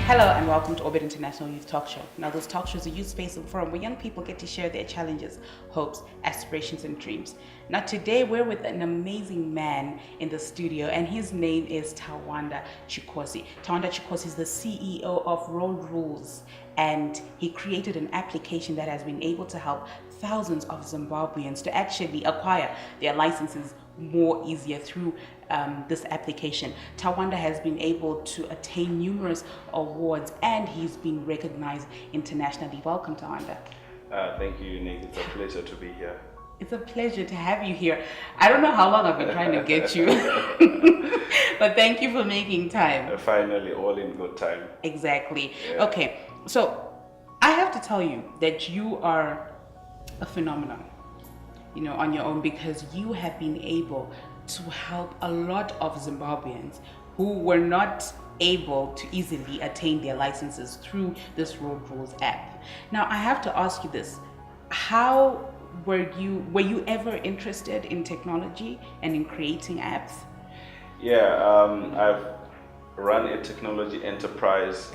Hello and welcome to Orbit International Youth Talk Show. Now, this talk show is a youth space and forum where young people get to share their challenges, hopes, aspirations, and dreams. Now, today we're with an amazing man in the studio, and his name is Tawanda Chikosi. Tawanda Chikosi is the CEO of Rules, and he created an application that has been able to help thousands of Zimbabweans to actually acquire their licenses more easier through this application. Tawanda has been able to attain numerous awards and he's been recognized internationally. Welcome, Tawanda. Thank you, Nick. It's a pleasure to be here. It's a pleasure to have you here. I don't know how long I've been trying to get you, but thank you for making time. Finally, all in good time. Exactly. Yeah. Okay, so I have to tell you that you are a phenomenon, on your own, because you have been able to help a lot of Zimbabweans who were not able to easily attain their licenses through this Rules app. Now, I have to ask you this: how were you ever interested in technology and in creating apps? Yeah, I've run a technology enterprise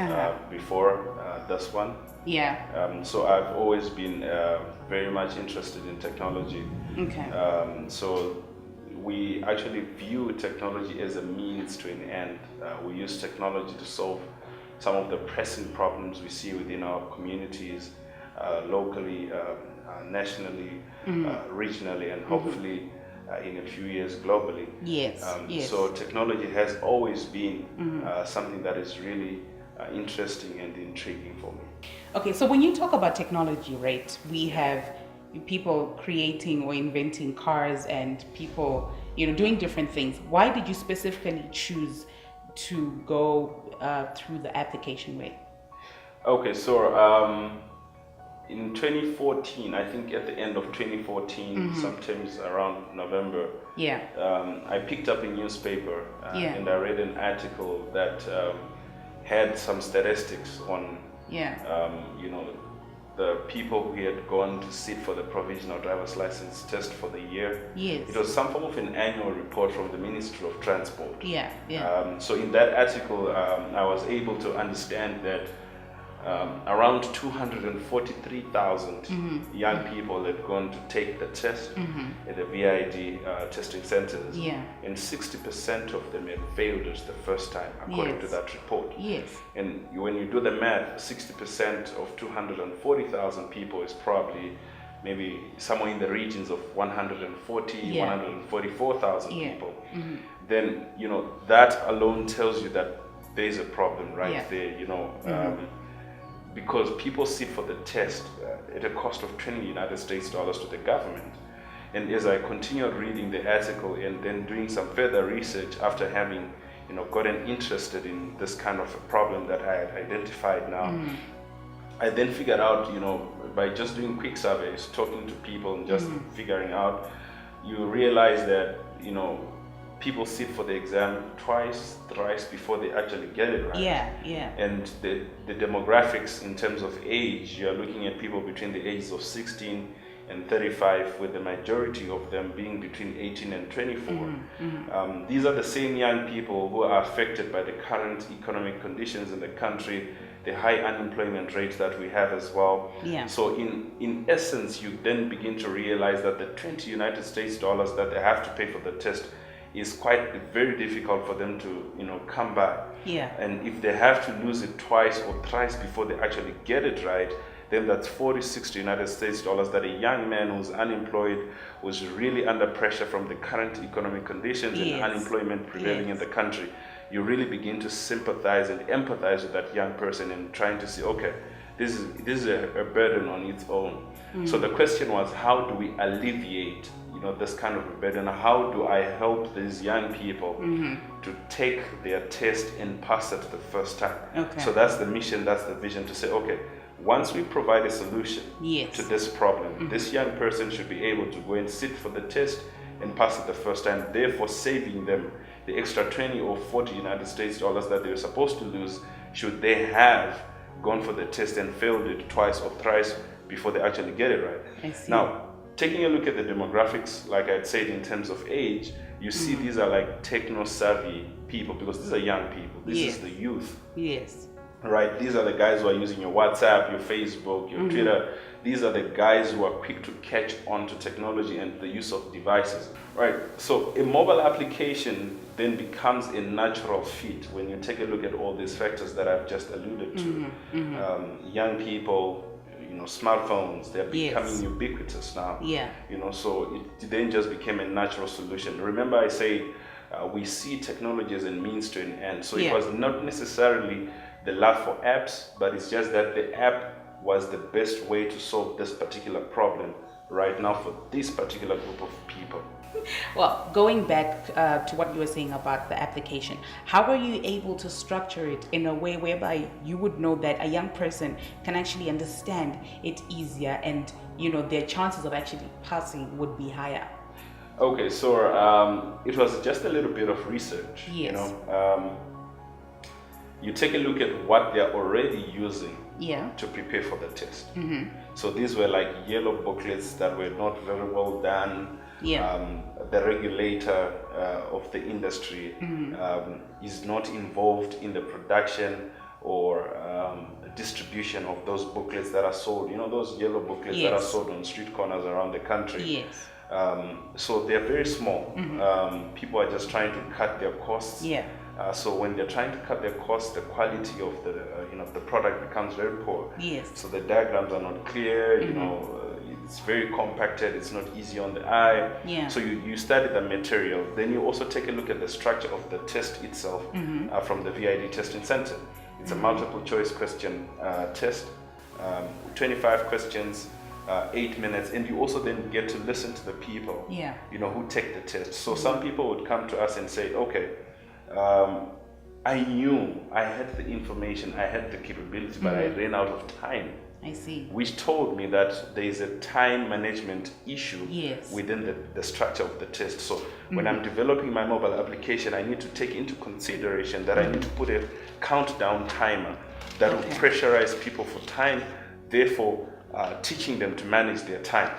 before this one. Yeah. So I've always been very much interested in technology. Okay. So we actually view technology as a means to an end. We use technology to solve some of the pressing problems we see within our communities, locally, nationally, regionally, and hopefully in a few years globally. Yes. Yes. So technology has always been something that is really interesting and intriguing for me. Okay, so when you talk about technology, right, we have people creating or inventing cars and people, doing different things. Why did you specifically choose to go through the application way? Okay, so in 2014, I think at the end of 2014, sometimes around November, I picked up a newspaper and I read an article that had some statistics on, the people who had gone to sit for the provisional driver's license test for the year. Yes. It was some form of an annual report from the Ministry of Transport. So in that article, I was able to understand that around 243,000 young people had gone to take the test at the VID testing centers, and 60% of them had failed it the first time, according to that report. Yes. And when you do the math, 60% of 240,000 people is probably maybe somewhere in the regions of 140, 144,000 people. Then, that alone tells you that there's a problem right there, because people sit for the test at a cost of $20 United States to the government. And as I continued reading the article and then doing some further research after having, gotten interested in this kind of a problem that I had identified now, I then figured out, by just doing quick surveys, talking to people and just figuring out, you realize that, people sit for the exam twice, thrice before they actually get it right. And the demographics in terms of age, you're looking at people between the ages of 16 and 35, with the majority of them being between 18 and 24. These are the same young people who are affected by the current economic conditions in the country, the high unemployment rate that we have as well. So in essence, you then begin to realize that the $20 United States that they have to pay for the test is very difficult for them to come back. And if they have to lose it twice or thrice before they actually get it right, then that's 60 United States that a young man who's unemployed, who's really under pressure from the current economic conditions and unemployment prevailing in the country, you really begin to sympathize and empathize with that young person and trying to see, okay, this is a burden on its own. So the question was, how do we alleviate this kind of a burden? How do I help these young people to take their test and pass it the first time? So that's the mission, that's the vision, to say, okay, once we provide a solution to this problem, this young person should be able to go and sit for the test and pass it the first time, therefore saving them the extra 20 or 40 United States that they were supposed to lose should they have gone for the test and failed it twice or thrice before they actually get it right. I see. Now, taking a look at the demographics, like I said, in terms of age, you see these are like techno-savvy people, because these are young people. This is the youth. Yes. right? These are the guys who are using your WhatsApp, your Facebook, your Twitter. These are the guys who are quick to catch on to technology and the use of devices, right? So a mobile application then becomes a natural fit when you take a look at all these factors that I've just alluded to. Young people, smartphones, they're becoming ubiquitous now. Yeah. So it then just became a natural solution. Remember I say we see technology as a means to an end. So it was not necessarily the love for apps, but it's just that the app was the best way to solve this particular problem right now for this particular group of people. Well, going back to what you were saying about the application, how were you able to structure it in a way whereby you would know that a young person can actually understand it easier and, their chances of actually passing would be higher? Okay, so it was just a little bit of research. Yes. You take a look at what they're already using to prepare for the test. So these were like yellow booklets that were not very well done. The regulator of the industry is not involved in the production or distribution of those booklets that are sold. Those yellow booklets that are sold on street corners around the country. Yes. So they're very small. People are just trying to cut their costs. So when they're trying to cut their costs, the quality of the product becomes very poor. Yes. So the diagrams are not clear. It's very compacted. It's not easy on the eye. So you study the material. Then you also take a look at the structure of the test itself from the VID testing center. It's a multiple choice question test, 25 questions. 8 minutes, and you also then get to listen to the people who take the test. So some people would come to us and say, okay, I knew I had the information, I had the capability, but I ran out of time. I see. Which told me that there is a time management issue within the structure of the test. So when I'm developing my mobile application, I need to take into consideration that I need to put a countdown timer that will pressurize people for time, therefore teaching them to manage their time.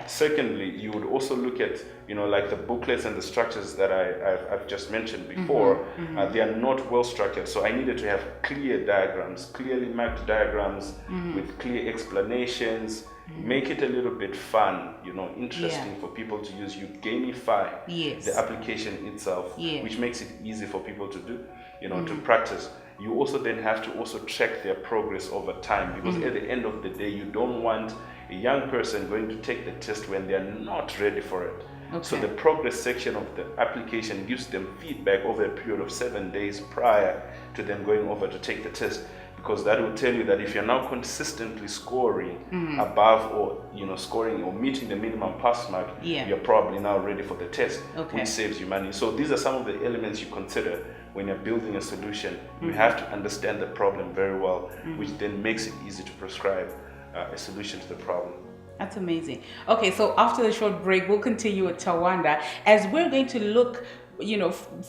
Secondly, you would also look at, like the booklets and the structures that I've just mentioned before. They are not well structured. So I needed to have clear diagrams, clearly mapped diagrams with clear explanations. Make it a little bit fun, interesting for people to use. You gamify the application itself, which makes it easy for people to do, to practice. You also then have to also track their progress over time, because at the end of the day, you don't want a young person going to take the test when they're not ready for it. So the progress section of the application gives them feedback over a period of 7 days prior to them going over to take the test, because that will tell you that if you're now consistently scoring above or scoring or meeting the minimum pass mark, you're probably now ready for the test, which saves you money. So these are some of the elements you consider when you're building a solution. You have to understand the problem very well, which then makes it easy to prescribe a solution to the problem. That's amazing. Okay, so after the short break, we'll continue with Tawanda as we're going to look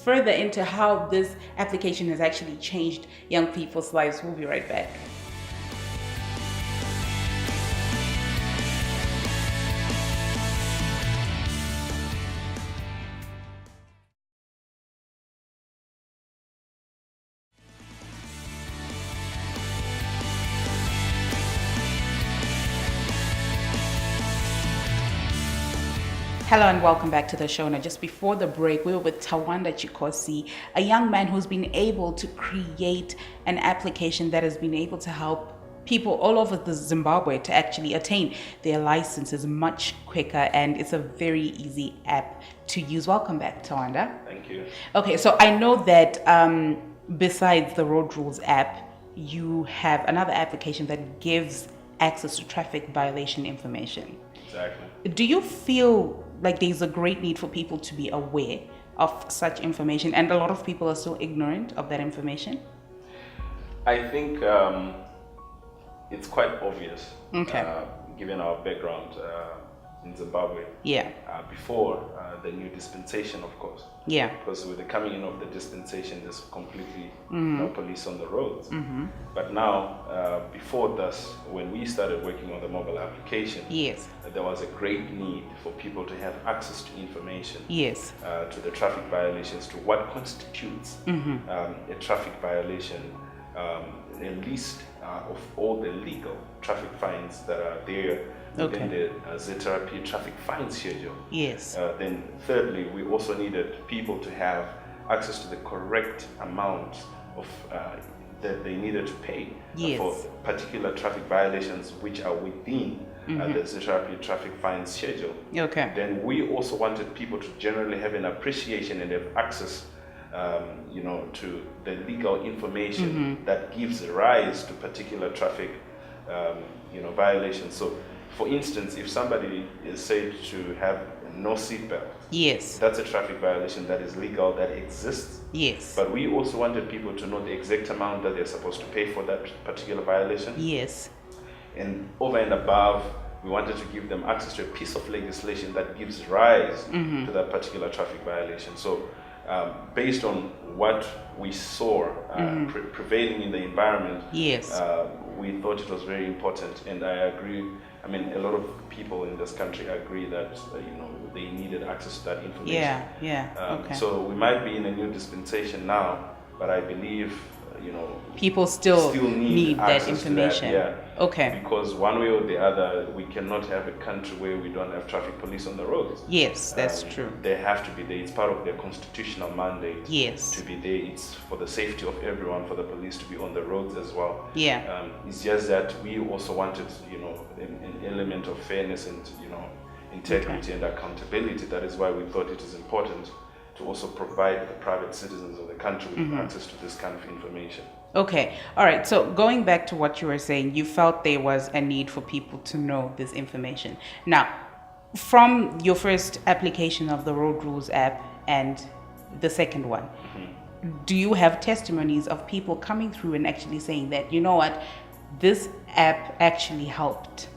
further into how this application has actually changed young people's lives. We'll be right back. Hello and welcome back to the show. Now, just before the break, we were with Tawanda Chikosi, a young man who's been able to create an application that has been able to help people all over the Zimbabwe to actually attain their licenses much quicker, and it's a very easy app to use. Welcome back, Tawanda. Thank you. Okay, so I know that besides the Road Rules app, you have another application that gives access to traffic violation information. Exactly. Do you feel like there's a great need for people to be aware of such information, and a lot of people are still ignorant of that information? I think it's quite obvious, given our background in Zimbabwe. Before the new dispensation, of course. Because with the coming in of the dispensation, there's completely no police on the roads. But now, before this, when we started working on the mobile application, there was a great need for people to have access to information, to the traffic violations, to what constitutes a traffic violation, a list of all the legal traffic fines that are there within the ZRP traffic fine schedule. Yes. Then thirdly, we also needed people to have access to the correct amount of that they needed to pay for particular traffic violations which are within the ZRP traffic fine schedule. Okay. Then we also wanted people to generally have an appreciation and have access to the legal information that gives rise to particular traffic violations. So for instance, if somebody is said to have no seatbelt, yes, that's a traffic violation that is legal, that exists. Yes. But we also wanted people to know the exact amount that they're supposed to pay for that particular violation. Yes. And over and above, we wanted to give them access to a piece of legislation that gives rise to that particular traffic violation. So based on what we saw prevailing in the environment, yes, we thought it was very important, and I agree. I mean, a lot of people in this country agree that they needed access to that information. Okay. So we might be in a new dispensation now, but I believe people still need that information. Okay. Because one way or the other, we cannot have a country where we don't have traffic police on the roads. Yes, that's true. They have to be there. It's part of their constitutional mandate. Yes. To be there. It's for the safety of everyone, for the police to be on the roads as well. Yeah. It's just that we also wanted, an element of fairness and, integrity and accountability. That is why we thought it is important to also provide the private citizens of the country with access to this kind of information. Okay. All right. So going back to what you were saying, you felt there was a need for people to know this information. Now, from your first application of the Road Rules app and the second one, do you have testimonies of people coming through and actually saying that, you know what, this app actually helped?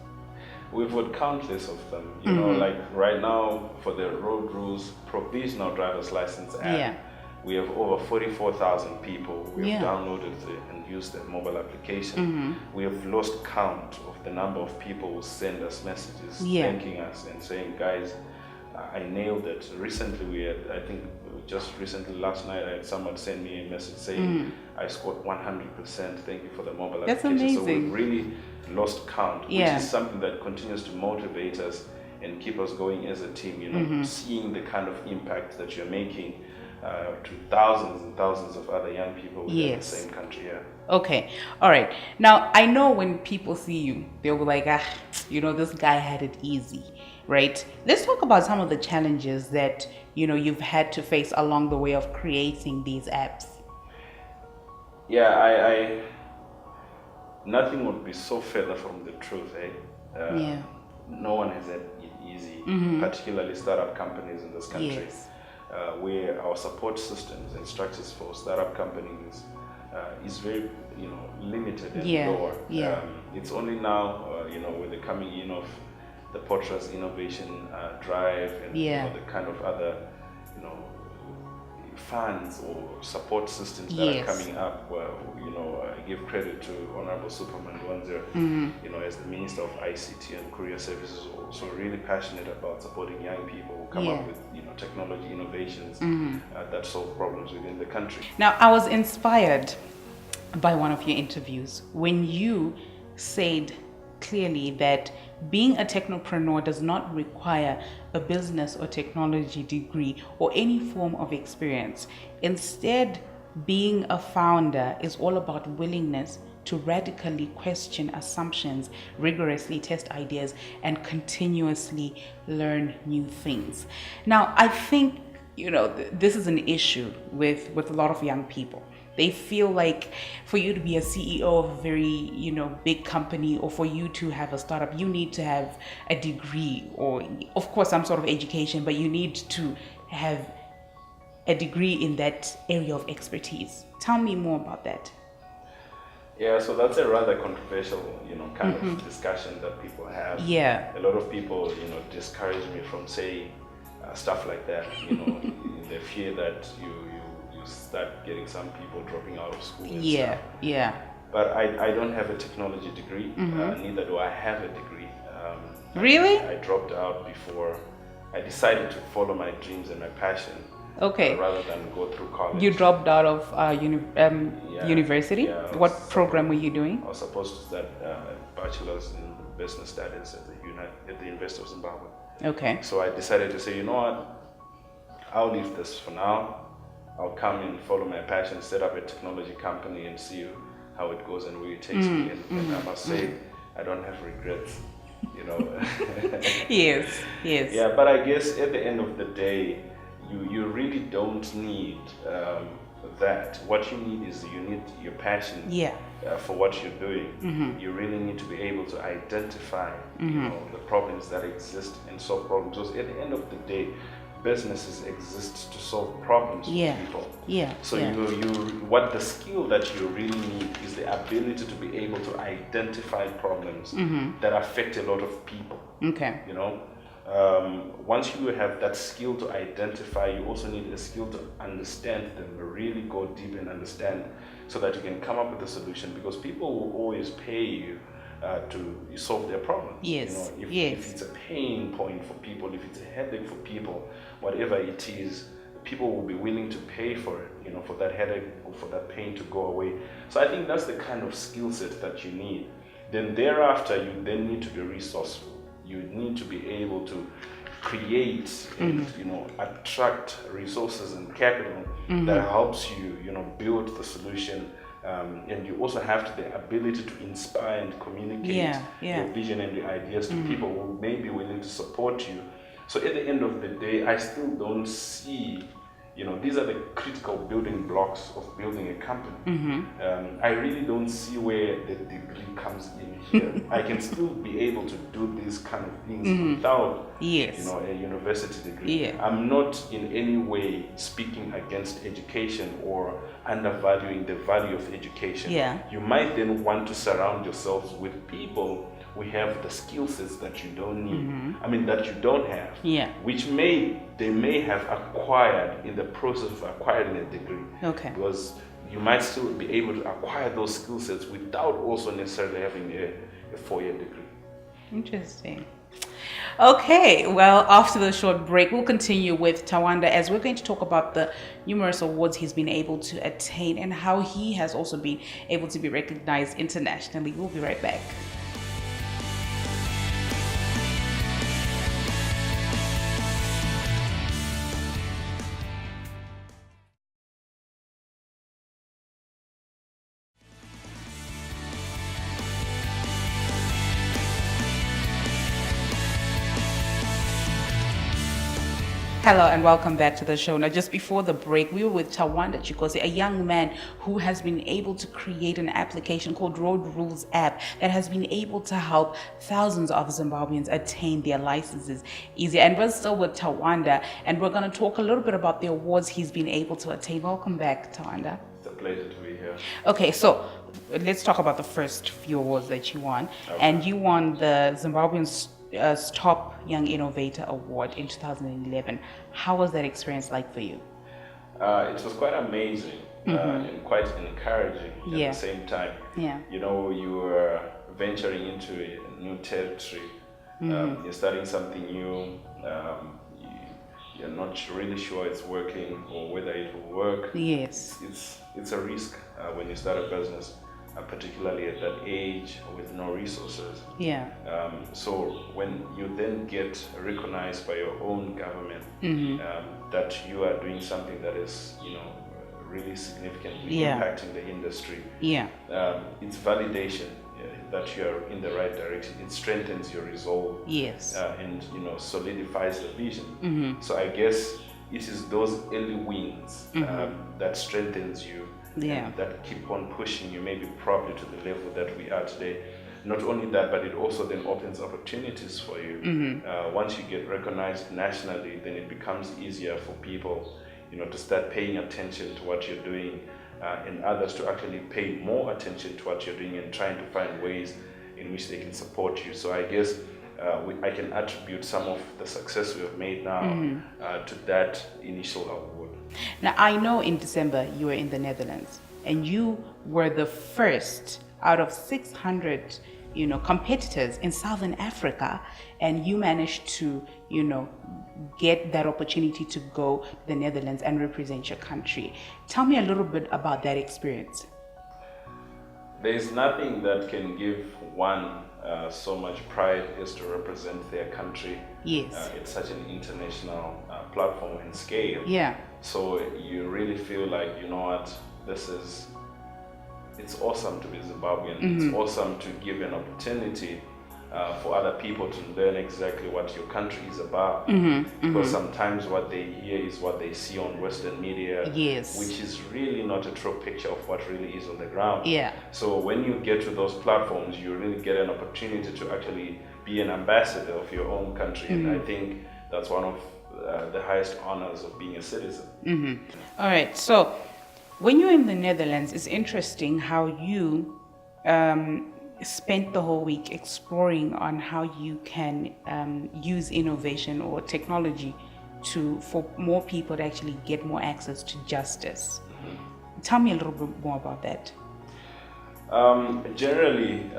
We've got countless of them, like right now for the Road Rules provisional driver's license app, we have over 44,000 people who have downloaded and used the mobile application. We have lost count of the number of people who send us messages thanking us and saying, guys, I nailed it. Recently just recently last night, I had someone send me a message saying, I scored 100%, thank you for the mobile That's application. amazing. So we've really lost count, which is something that continues to motivate us and keep us going as a team, seeing the kind of impact that you're making to thousands and thousands of other young people within the same country. Okay. All right. Now, I know when people see you, they'll be like, this guy had it easy, right? Let's talk about some of the challenges that, you've had to face along the way of creating these apps. Yeah, nothing would be so further from the truth, No one has had it easy, particularly startup companies in this country. Where our support systems and structures for startup companies is very, limited and lower. It's only now, with the coming in of the Portras Innovation Drive and the kind of other, funds or support systems that are coming up. Well, I give credit to Honorable Superman Wanzer, as the Minister of ICT and Courier Services, also really passionate about supporting young people who come up with technology innovations that solve problems within the country. Now, I was inspired by one of your interviews when you said clearly that being a technopreneur does not require a business or technology degree or any form of experience. Instead, being a founder is all about willingness to radically question assumptions, rigorously test ideas, and continuously learn new things. Now, I think, this is an issue with a lot of young people. They feel like for you to be a CEO of a very, big company, or for you to have a startup, you need to have a degree or, of course, some sort of education, but you need to have a degree in that area of expertise. Tell me more about that. Yeah, so that's a rather controversial, kind of discussion that people have. Yeah. A lot of people, discourage me from saying stuff like that, they fear that you start getting some people dropping out of school and stuff. But I don't have a technology degree, neither do I have a degree. Really? I dropped out before I decided to follow my dreams and my passion. Okay. rather than go through college. You dropped out of Yeah, university. yeah, I What was program were you doing? I was supposed to start bachelor's in business studies at the University of Zimbabwe. Okay. So I decided to say, you know what, I'll leave this for now. I'll come and follow my passion, set up a technology company, and see how it goes and where it takes me. And I must say, I don't have regrets. You know. Yes. Yes. Yeah, but I guess at the end of the day, you really don't need that. What you need is you need your passion. Yeah. For what you're doing. You really need to be able to identify you know, the problems that exist and solve problems. Because at the end of the day, businesses exist to solve problems for people. Yeah. So yeah. what the skill that you really need is the ability to be able to identify problems that affect a lot of people. Okay. You know, once you have that skill to identify, you also need a skill to understand them, really go deep and understand, so that you can come up with a solution. Because people will always pay you to solve their problems. Yes. You know, if it's a pain point for people, if it's a headache for people, whatever it is, people will be willing to pay for it, you know, for that headache or for that pain to go away. So I think that's the kind of skill set that you need. Then thereafter, you then need to be resourceful. You need to be able to create and you know, attract resources and capital that helps you, you know, build the solution. And you also have the ability to inspire and communicate your vision and your ideas to people who may be willing to support you. So at the end of the day, I still don't see, you know, these are the critical building blocks of building a company. I really don't see where the degree comes in here. I can still be able to do these kind of things without, you know, a university degree. I'm not in any way speaking against education or undervaluing the value of education. You might then want to surround yourselves with people who have the skill sets that you don't need. I mean, that you don't have. Which they may have acquired in the process of acquiring a degree. Okay. Because you might still be able to acquire those skill sets without also necessarily having a 4-year degree. Interesting. Okay, well, after the short break, we'll continue with Tawanda as we're going to talk about the numerous awards he's been able to attain and how he has also been able to be recognized internationally. We'll be right back. Hello and welcome back to the show. Now, just before the break, we were with Tawanda Chikosi, a young man who has been able to create an application called Rules app that has been able to help thousands of Zimbabweans attain their licenses easier. And we're still with Tawanda, and we're going to talk a little bit about the awards he's been able to attain. Welcome back, Tawanda. It's a pleasure to be here. Okay, so let's talk about the first few awards that you won. Okay. And you won the Zimbabwean Top Young Innovator Award in 2011. How was that experience like for you? It was quite amazing and quite encouraging at the same time. You know, you were venturing into a new territory. You're starting something new. You're not really sure it's working or whether it will work. Yes. It's a risk when you start a business. Particularly at that age with no resources. So when you then get recognized by your own government that you are doing something that is, you know, really significantly impacting the industry, it's validation that you are in the right direction. It strengthens your resolve, and you know, solidifies the vision. So I guess it is those early wins that strengthens you. That keep on pushing you maybe probably to the level that we are today. Not only that, but it also then opens opportunities for you. Once you get recognized nationally, then it becomes easier for people, you know, to start paying attention to what you're doing, and others to actually pay more attention to what you're doing and trying to find ways in which they can support you. So I guess I can attribute some of the success we have made now to that initial award. Now, I know in December you were in the Netherlands and you were the first out of 600 competitors in Southern Africa, and you managed to, get that opportunity to go to the Netherlands and represent your country. Tell me a little bit about that experience. There's nothing that can give one so much pride as to represent their country. Yes. It's such an international platform and scale. Yeah. So you really feel like, you know what, it's awesome to be Zimbabwean. It's awesome to give an opportunity for other people to learn exactly what your country is about. Because sometimes what they hear is what they see on Western media, Yes. which is really not a true picture of what really is on the ground. Yeah. So when you get to those platforms, you really get an opportunity to actually be an ambassador of your own country. And I think that's one of the highest honors of being a citizen. All right. So when you're in the Netherlands, it's interesting how you spent the whole week exploring on how you can use innovation or technology for more people to actually get more access to justice. Tell me a little bit more about that. Generally,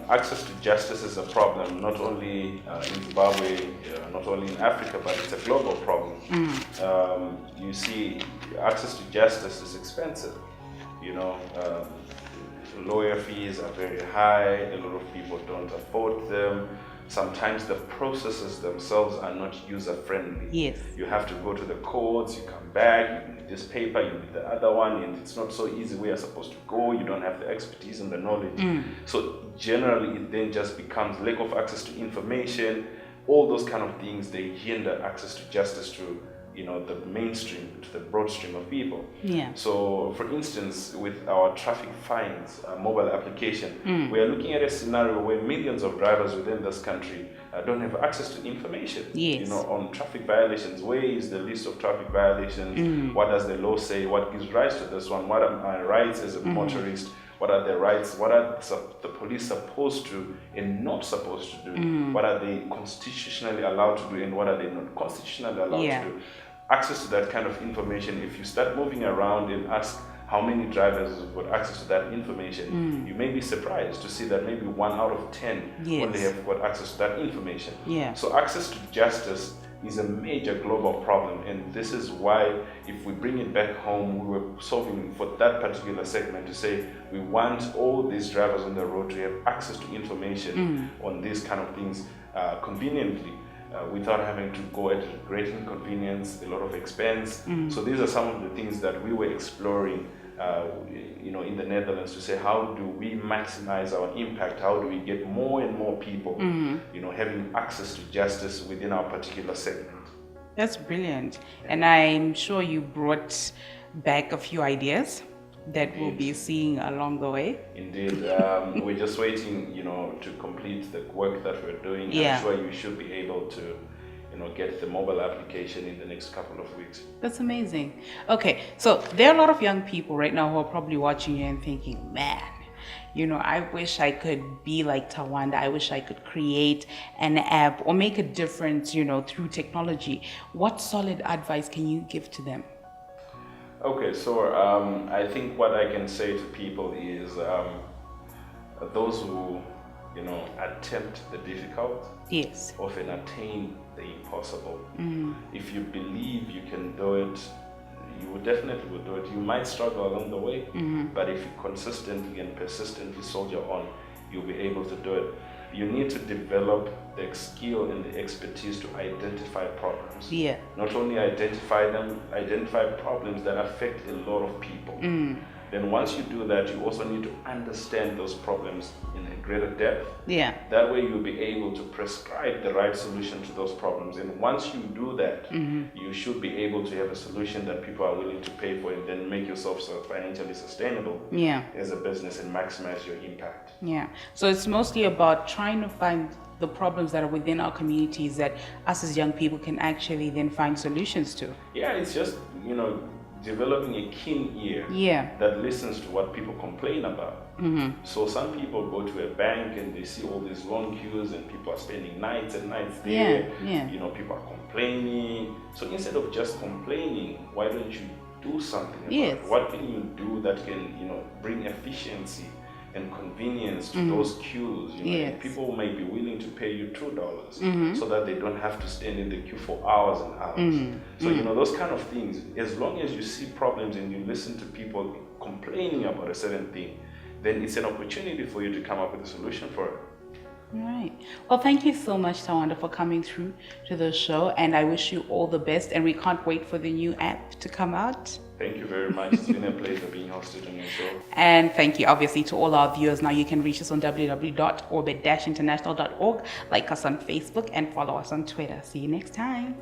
access to justice is a problem, not only in Zimbabwe, not only in Africa, but it's a global problem. You see, access to justice is expensive. Lawyer fees are very high, a lot of people don't afford them. Sometimes the processes themselves are not user-friendly. Yes. You have to go to the courts, you come back, you need this paper, you need the other one, and it's not so easy where you're supposed to go, you don't have the expertise and the knowledge. So generally it then just becomes lack of access to information, all those kind of things, they hinder access to justice to the mainstream, to the broad stream of people. Yeah. So, for instance, with our traffic fines mobile application, we are looking at a scenario where millions of drivers within this country don't have access to information. Yes. On traffic violations. Where is the list of traffic violations? What does the law say? What gives rise to this one? What are my rights as a motorist? What are their rights? What are the police supposed to and not supposed to do? What are they constitutionally allowed to do and what are they not constitutionally allowed to do? Access to that kind of information, if you start moving around and ask how many drivers have got access to that information, you may be surprised to see that maybe 1 out of 10 only have got access to that information. Yeah. So access to justice is a major global problem, and this is why if we bring it back home, we were solving for that particular segment to say we want all these drivers on the road to have access to information on these kind of things conveniently, without having to go at great inconvenience, a lot of expense. So these are some of the things that we were exploring in the Netherlands to say, how do we maximize our impact? How do we get more and more people, having access to justice within our particular segment? That's brilliant. And I'm sure you brought back a few ideas that we'll be seeing along the way. Indeed. We're just waiting, to complete the work that we're doing. Yeah. I'm sure you should be able to get the mobile application in the next couple of weeks. That's amazing. Okay, so there are a lot of young people right now who are probably watching you and thinking, man, I wish I could be like Tawanda. I wish I could create an app or make a difference, through technology. What solid advice can you give to them? Okay, so I think what I can say to people is those who, attempt the difficult, yes, often attain the impossible. If you believe you can do it, you will definitely will do it. You might struggle along the way, but if you consistently and persistently soldier on, you'll be able to do it. You need to develop the skill and the expertise to identify problems. Yeah. Not only identify them, identify problems that affect a lot of people. Then once you do that, you also need to understand those problems in a greater depth. Yeah. That way you'll be able to prescribe the right solution to those problems. And once you do that, you should be able to have a solution that people are willing to pay for and then make yourself financially sustainable as a business and maximize your impact. Yeah. So it's mostly about trying to find the problems that are within our communities that us as young people can actually then find solutions to. Yeah, it's just, developing a keen ear that listens to what people complain about. So some people go to a bank and they see all these long queues and people are spending nights and nights there. People are complaining. So instead of just complaining, why don't you do something about it? What can you do that can, bring efficiency and convenience to those queues. You know, Yes. and people may be willing to pay you $2 so that they don't have to stand in the queue for hours and hours. So you know, those kind of things, as long as you see problems and you listen to people complaining about a certain thing, then it's an opportunity for you to come up with a solution for it. Right. Well, thank you so much, Tawanda, for coming through to the show, and I wish you all the best, and we can't wait for the new app to come out. Thank you very much. It's been a pleasure being hosted on your show. And thank you, obviously, to all our viewers. Now you can reach us on www.orbit-international.org, like us on Facebook, and follow us on Twitter. See you next time.